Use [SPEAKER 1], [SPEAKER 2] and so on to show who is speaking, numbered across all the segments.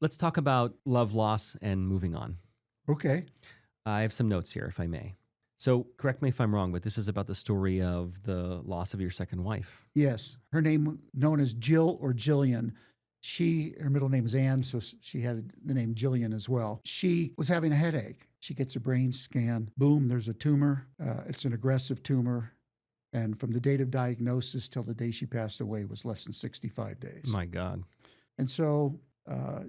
[SPEAKER 1] Let's talk about love, loss, and moving on.
[SPEAKER 2] Okay.
[SPEAKER 1] I have some notes here, if I may. So correct me if I'm wrong, but this is about the story of the loss of your second wife.
[SPEAKER 2] Yes. Her name, known as Jill or Jillian. Her middle name is Anne, so she had the name Jillian as well. She was having a headache. She gets a brain scan. Boom, there's a tumor. It's an aggressive tumor. And from the date of diagnosis till the day she passed away was less than 65 days.
[SPEAKER 1] My God.
[SPEAKER 2] And so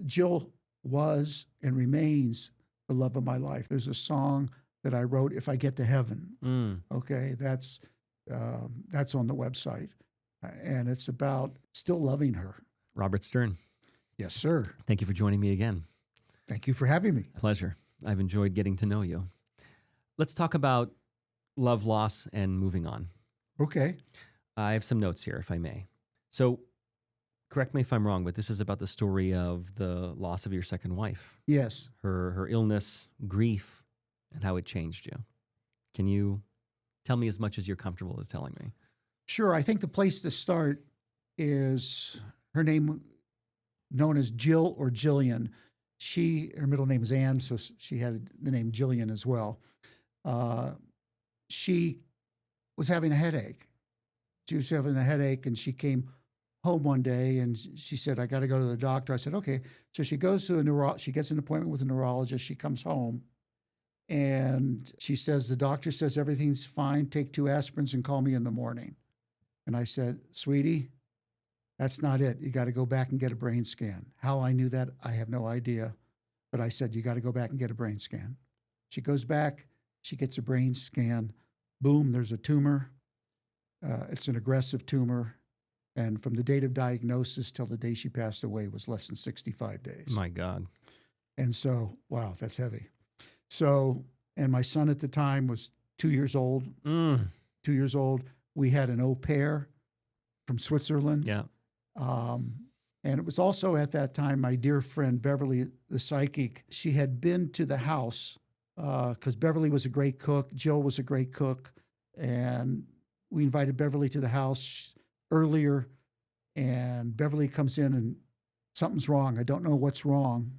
[SPEAKER 2] Jill was and remains the love of my life. There's a song that I wrote, "If I Get to Heaven." Okay, that's on the website. And it's about still loving her.
[SPEAKER 1] Robert Stern,
[SPEAKER 2] Yes, sir.
[SPEAKER 1] thank you for joining me again.
[SPEAKER 2] Thank you for having me.
[SPEAKER 1] Pleasure. I've enjoyed getting to know you. Let's talk about love, loss, and moving on.
[SPEAKER 2] Okay.
[SPEAKER 1] I have some notes here, if I may. So correct me if I'm wrong, but this is about the story of the loss of your second wife,
[SPEAKER 2] Yes.
[SPEAKER 1] her illness, grief, and how it changed you. Can you tell me as much as you're comfortable as telling me?
[SPEAKER 2] Sure. I think the place to start is her name, known as Jill or Jillian. Her middle name is Anne, so she had the name Jillian as well. She was having a headache. She was having a headache, and she came home one day, and she said, "I got to go to the doctor." I said, "Okay." So she goes to she gets an appointment with a neurologist. She comes home, and she says, "The doctor says everything's fine. Take 2 aspirins and call me in the morning." And I said, "Sweetie, that's not it. You got to go back and get a brain scan." How I knew that, I have no idea. But I said, "You got to go back and get a brain scan." She goes back, she gets a brain scan. Boom, there's a tumor. It's an aggressive tumor. And from the date of diagnosis till the day she passed away was less than 65 days.
[SPEAKER 1] My God.
[SPEAKER 2] And so, wow, that's heavy. So, and my son at the time was 2 years old. 2 years old. We had an au pair from Switzerland.
[SPEAKER 1] Yeah.
[SPEAKER 2] And it was also at that time, my dear friend Beverly, the psychic, she had been to the house because Beverly was a great cook. Jill was a great cook. And we invited Beverly to the house earlier. And Beverly comes in and something's wrong. I don't know what's wrong.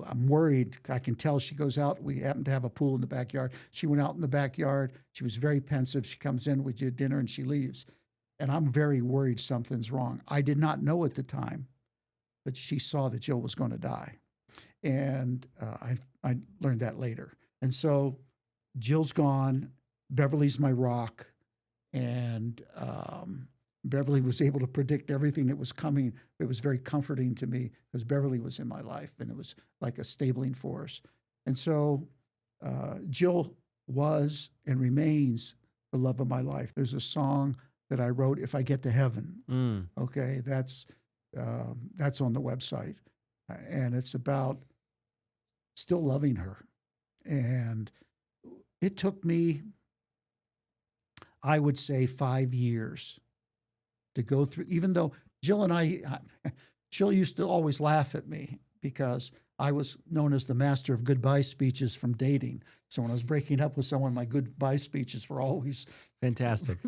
[SPEAKER 2] I'm worried. I can tell. She goes out. We happen to have a pool in the backyard. She went out in the backyard. She was very pensive. She comes in, we did dinner, and she leaves. And I'm very worried something's wrong. I did not know at the time, but she saw that Jill was going to die. And I learned that later. And so Jill's gone. Beverly's my rock. And Beverly was able to predict everything that was coming. It was very comforting to me because Beverly was in my life, and it was like a stabling force. And so Jill was and remains the love of my life. There's a song that I wrote, "If I Get to Heaven." Okay, that's on the website. And it's about still loving her. And it took me, I would say, 5 years to go through, even though Jill used to always laugh at me because I was known as the master of goodbye speeches from dating. So when I was breaking up with someone, my goodbye speeches were always
[SPEAKER 1] fantastic.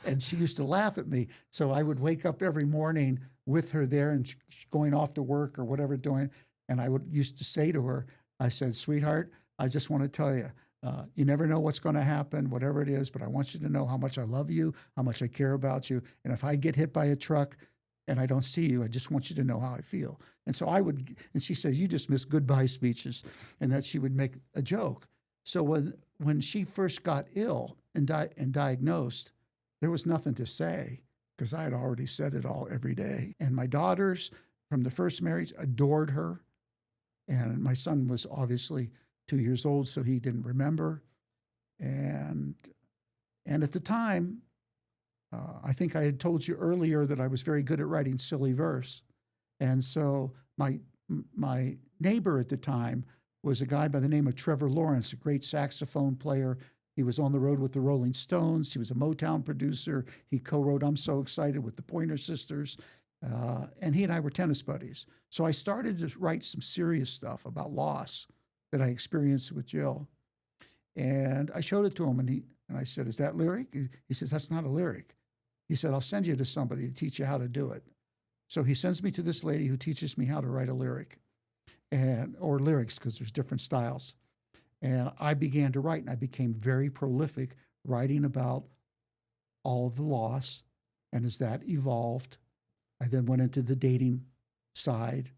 [SPEAKER 2] And she used to laugh at me. So I would wake up every morning with her there and going off to work or whatever doing. And I used to say to her, I said, "Sweetheart, I just want to tell you, you never know what's going to happen, whatever it is, but I want you to know how much I love you, how much I care about you. And if I get hit by a truck and I don't see you, I just want you to know how I feel." And so and she said, "You just miss goodbye speeches," and that she would make a joke. So when she first got ill and diagnosed, there was nothing to say because I had already said it all every day. And my daughters from the first marriage adored her. And my son was obviously 2 years old, so he didn't remember. And at the time, I think I had told you earlier that I was very good at writing silly verse. And so my neighbor at the time was a guy by the name of Trevor Lawrence, a great saxophone player. He was on the road with the Rolling Stones. He was a Motown producer. He co-wrote "I'm So Excited" with the Pointer Sisters. And he and I were tennis buddies. So I started to write some serious stuff about loss that I experienced with Jill. And I showed it to him, and I said, "Is that lyric?" He says, "That's not a lyric." He said, "I'll send you to somebody to teach you how to do it." So he sends me to this lady who teaches me how to write a lyric. or lyrics, because there's different styles. And I began to write, and I became very prolific writing about all of the loss. And as that evolved, I then went into the dating side.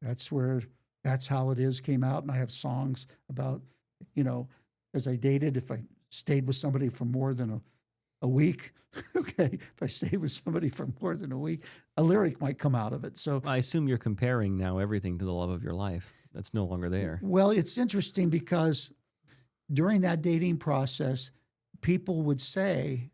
[SPEAKER 2] That's where That's How It Is came out. And I have songs about, as I dated, if I stayed with somebody for more than a week, okay, if I stayed with somebody for more than a week, a lyric might come out of it. So
[SPEAKER 1] I assume you're comparing now everything to the love of your life. That's no longer there.
[SPEAKER 2] Well, it's interesting because during that dating process, people would say,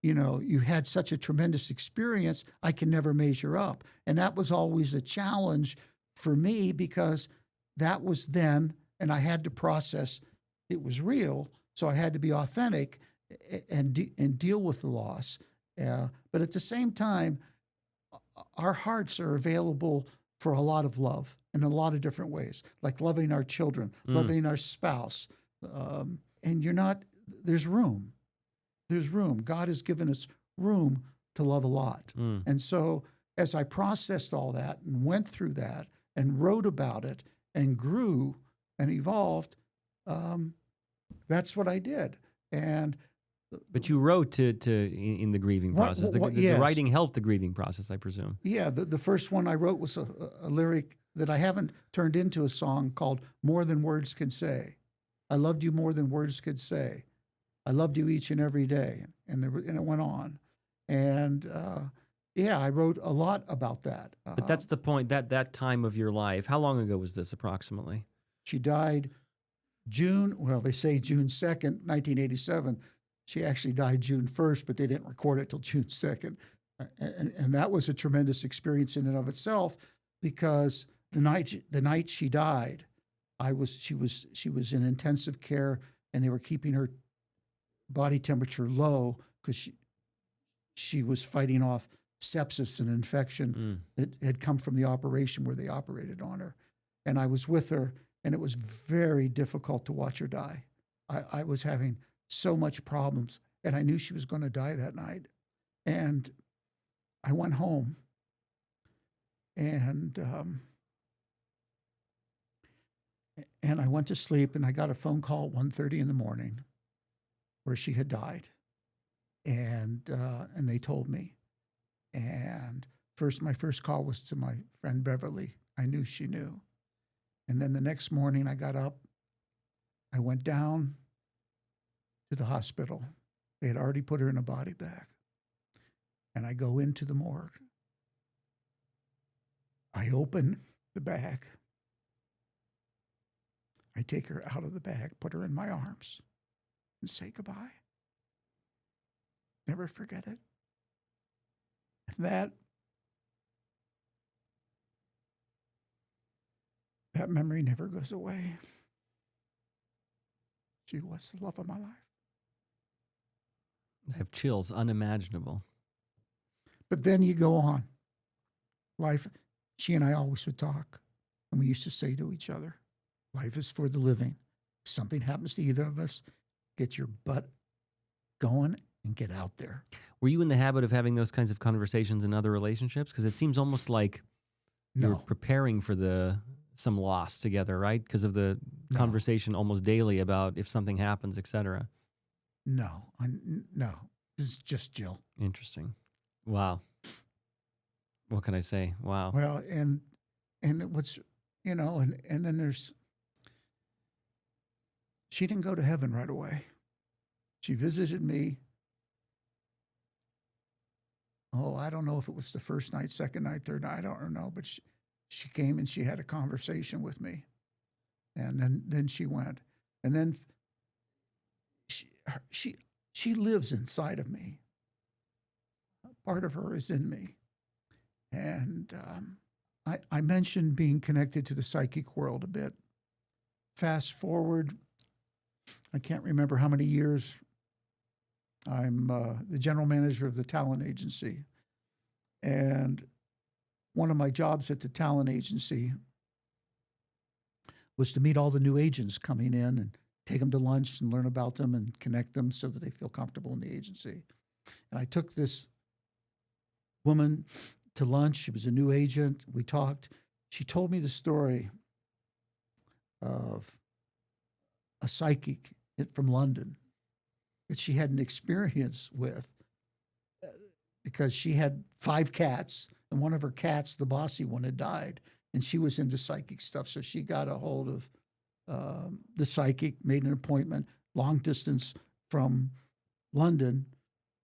[SPEAKER 2] you had such a tremendous experience, I can never measure up. And that was always a challenge for me because that was then, and I had to process it was real. So I had to be authentic and deal with the loss. But at the same time, our hearts are available for a lot of love in a lot of different ways, like loving our children, loving our spouse. And there's room. There's room. God has given us room to love a lot. And so as I processed all that and went through that and wrote about it and grew and evolved, that's what I did.
[SPEAKER 1] But you wrote in the grieving process. The
[SPEAKER 2] Yes.
[SPEAKER 1] writing helped the grieving process, I presume.
[SPEAKER 2] Yeah, the first one I wrote was a lyric that I haven't turned into a song called More Than Words Can Say. I loved you more than words could say. I loved you each and every day. And it went on. And I wrote a lot about that.
[SPEAKER 1] But that's the point, that time of your life. How long ago was this approximately?
[SPEAKER 2] She died they say June 2nd, 1987. She actually died June 1st, but they didn't record it till June 2nd. And that was a tremendous experience in and of itself because the night she died, she was in intensive care and they were keeping her body temperature low because she was fighting off sepsis, an infection that had come from the operation where they operated on her. And I was with her, and it was very difficult to watch her die. I was having so much problems, and I knew she was going to die that night. And I went home, and I went to sleep, and I got a phone call at 1:30 in the morning where she had died. And they told me. And my first call was to my friend Beverly. I knew she knew. And then the next morning I got up, I went down to the hospital. They had already put her in a body bag. And I go into the morgue. I open the bag. I take her out of the bag, put her in my arms, and say goodbye. Never forget it. That memory never goes away. She was the love of my life.
[SPEAKER 1] I have chills, unimaginable.
[SPEAKER 2] But then you go on. Life, she and I always would talk. And we used to say to each other, life is for the living. If something happens to either of us, get your butt going and get out there.
[SPEAKER 1] Were you in the habit of having those kinds of conversations in other relationships? Because it seems almost like you're preparing for some loss together, right? Because of the conversation almost daily about if something happens, et cetera.
[SPEAKER 2] No. It's just Jill.
[SPEAKER 1] Interesting. Wow. What can I say? Wow.
[SPEAKER 2] Well, and what's, and then she didn't go to heaven right away. She visited me. I don't know if it was the first night, second night, third night, I don't know, but she came and she had a conversation with me. And then she went. And then she lives inside of me. Part of her is in me. And I mentioned being connected to the psychic world a bit. Fast forward, I can't remember how many years. I'm the general manager of the talent agency. And one of my jobs at the talent agency was to meet all the new agents coming in and take them to lunch and learn about them and connect them so that they feel comfortable in the agency. And I took this woman to lunch. She was a new agent. We talked. she told me the story of a psychic from London that she had an experience with because she had 5 cats, and one of her cats, the bossy one, had died, and she was into psychic stuff. So she got a hold of the psychic, made an appointment, long distance from London,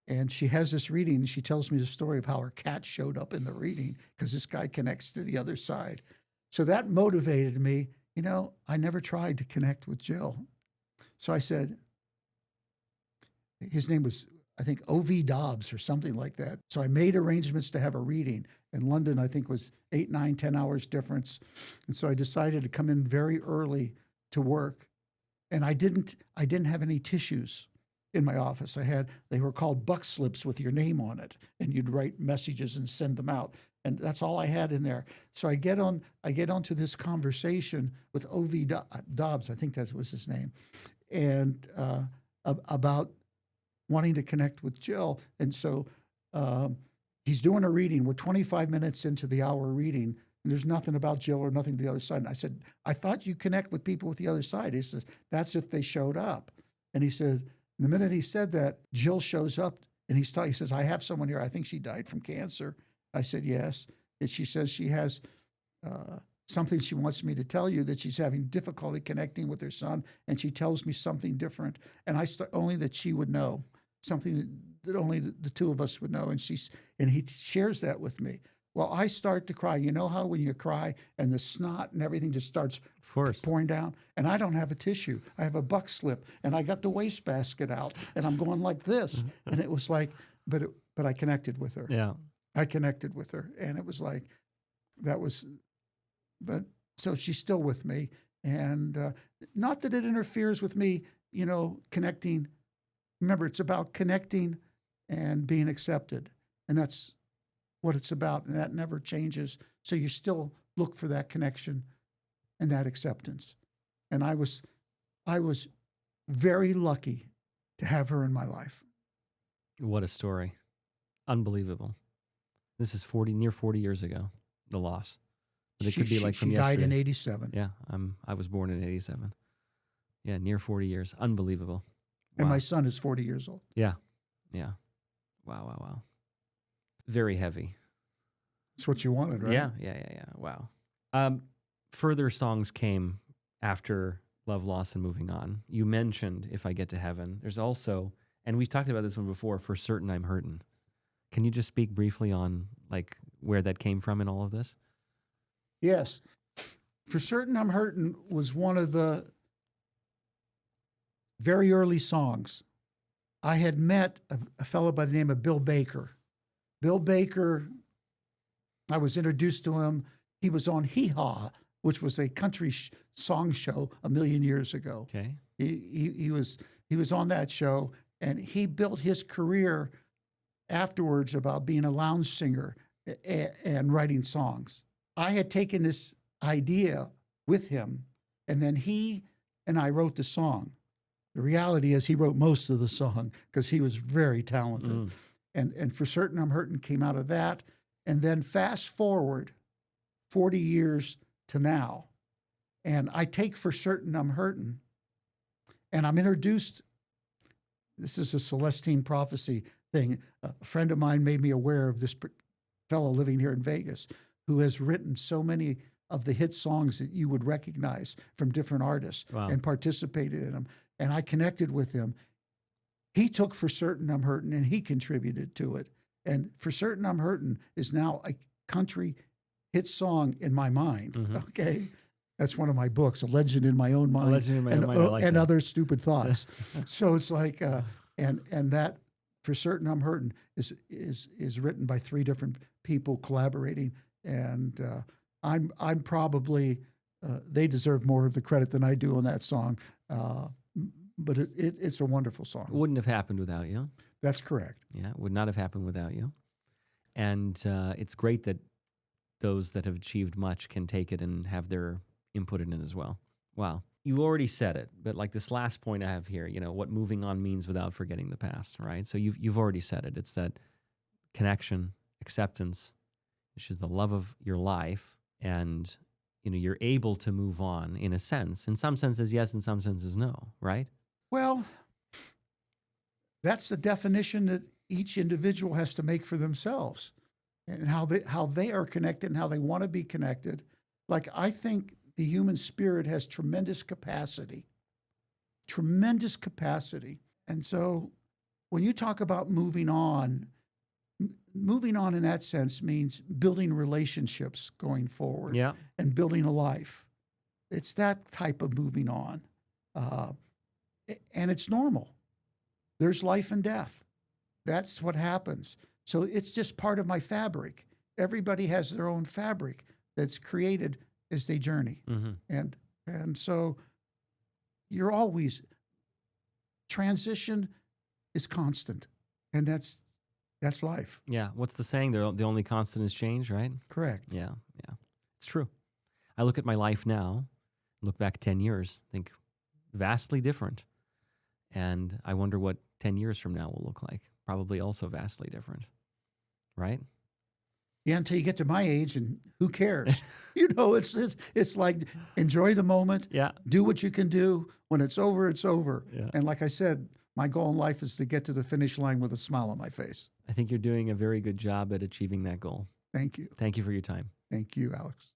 [SPEAKER 2] and she has this reading, and she tells me the story of how her cat showed up in the reading because this guy connects to the other side. So that motivated me. You know, I never tried to connect with Jill. So I said, his name was, I think, O.V. Dobbs or something like that. So I made arrangements to have a reading. And London, I think, was 8, 9, 10 hours difference. And so I decided to come in very early to work. And I didn't have any tissues in my office. They were called buck slips with your name on it. And you'd write messages and send them out. And that's all I had in there. So I get onto this conversation with O.V. Dobbs, I think that was his name, and about wanting to connect with Jill. And so he's doing a reading. We're 25 minutes into the hour reading, and there's nothing about Jill or nothing to the other side. And I said, I thought you connect with people with the other side. He says, that's if they showed up. And he said, the minute he said that, Jill shows up, and he says, I have someone here. I think she died from cancer. I said, yes. And she says she has something she wants me to tell you, that she's having difficulty connecting with her son. And she tells me something different. And only that she would know, something that only the two of us would know. And he shares that with me. Well, I start to cry. You know how when you cry and the snot and everything just starts pouring down? And I don't have a tissue. I have a buck slip, and I got the wastebasket out, and I'm going like this. And it was like, but I connected with her.
[SPEAKER 1] Yeah.
[SPEAKER 2] I connected with her, and it was like, but so she's still with me. And not that it interferes with me, you know, connecting. Remember, it's about connecting and being accepted. And that's what it's about. And that never changes. So you still look for that connection and that acceptance. And I was very lucky to have her in my life.
[SPEAKER 1] What a story. Unbelievable. This is near 40 years ago, the loss. But it could be like from yesterday.
[SPEAKER 2] She died in 87.
[SPEAKER 1] Yeah, I was born in 87. Yeah, near 40 years. Unbelievable.
[SPEAKER 2] And
[SPEAKER 1] Wow.
[SPEAKER 2] my son is 40 years old.
[SPEAKER 1] Yeah. Wow. Very heavy.
[SPEAKER 2] That's what you wanted, right?
[SPEAKER 1] Yeah. Wow. Further songs came after Love, Loss, and Moving On. You mentioned If I Get to Heaven. There's also, and we've talked about this one before, For Certain I'm Hurtin. Can you just speak briefly on like where that came from in all of this?
[SPEAKER 2] Yes. For Certain I'm Hurtin was one of the very early songs. I had met a fellow by the name of Bill Baker. Bill Baker, I was introduced to him. He was on Hee Haw, which was a country song show a million years ago.
[SPEAKER 1] Okay.
[SPEAKER 2] He was on that show, and he built his career afterwards about being a lounge singer and writing songs. I had taken this idea with him, and then he and I wrote the song. The reality is he wrote most of the song because he was very talented. And For Certain I'm Hurtin came out of that. And then fast forward 40 years to now, and I take For Certain I'm Hurtin, and I'm introduced. This is a Celestine prophecy thing. A friend of mine made me aware of this fellow living here in Vegas who has written so many of the hit songs that you would recognize from different artists. Wow. And participated in them. And I connected with him. He took For Certain I'm Hurtin and he contributed to it. And For Certain I'm Hurtin is now a country hit song in my mind. Mm-hmm. Okay. That's one of my books, A Legend in My Own Mind.
[SPEAKER 1] A Legend in My Own Mind. I like
[SPEAKER 2] and
[SPEAKER 1] that.
[SPEAKER 2] Other Stupid Thoughts. So it's like, and that For Certain I'm Hurtin is written by 3 different people collaborating. And I'm probably, they deserve more of the credit than I do on that song. But it's a wonderful song.
[SPEAKER 1] It wouldn't have happened without you.
[SPEAKER 2] That's correct.
[SPEAKER 1] Yeah, it would not have happened without you. And it's great that those that have achieved much can take it and have their input in it as well. Wow. You already said it, but like this last point I have here, you know, what moving on means without forgetting the past, right? So you've already said it. It's that connection, acceptance, which is the love of your life, and you're able to move on in a sense. In some senses, yes. In some senses, no. Right?
[SPEAKER 2] Well, that's the definition that each individual has to make for themselves, and how they are connected and how they want to be connected. Like, I think the human spirit has tremendous capacity. And so when you talk about moving on in that sense means building relationships going forward,
[SPEAKER 1] Yeah.
[SPEAKER 2] and building a life. It's that type of moving on. And it's normal. There's life and death. That's what happens. So it's just part of my fabric. Everybody has their own fabric that's created as they journey.
[SPEAKER 1] Mm-hmm.
[SPEAKER 2] And so you're always, transition is constant, and that's life.
[SPEAKER 1] Yeah. What's the saying? The only constant is change, right?
[SPEAKER 2] Correct.
[SPEAKER 1] Yeah. Yeah. It's true. I look at my life now, look back 10 years, think vastly different. And I wonder what 10 years from now will look like. Probably also vastly different. Right?
[SPEAKER 2] Yeah, until you get to my age, and who cares? It's like, enjoy the moment.
[SPEAKER 1] Yeah.
[SPEAKER 2] Do what you can do. When it's over, it's over.
[SPEAKER 1] Yeah.
[SPEAKER 2] And like I said, my goal in life is to get to the finish line with a smile on my face.
[SPEAKER 1] I think you're doing a very good job at achieving that goal.
[SPEAKER 2] Thank you.
[SPEAKER 1] Thank you for your time.
[SPEAKER 2] Thank you, Alex.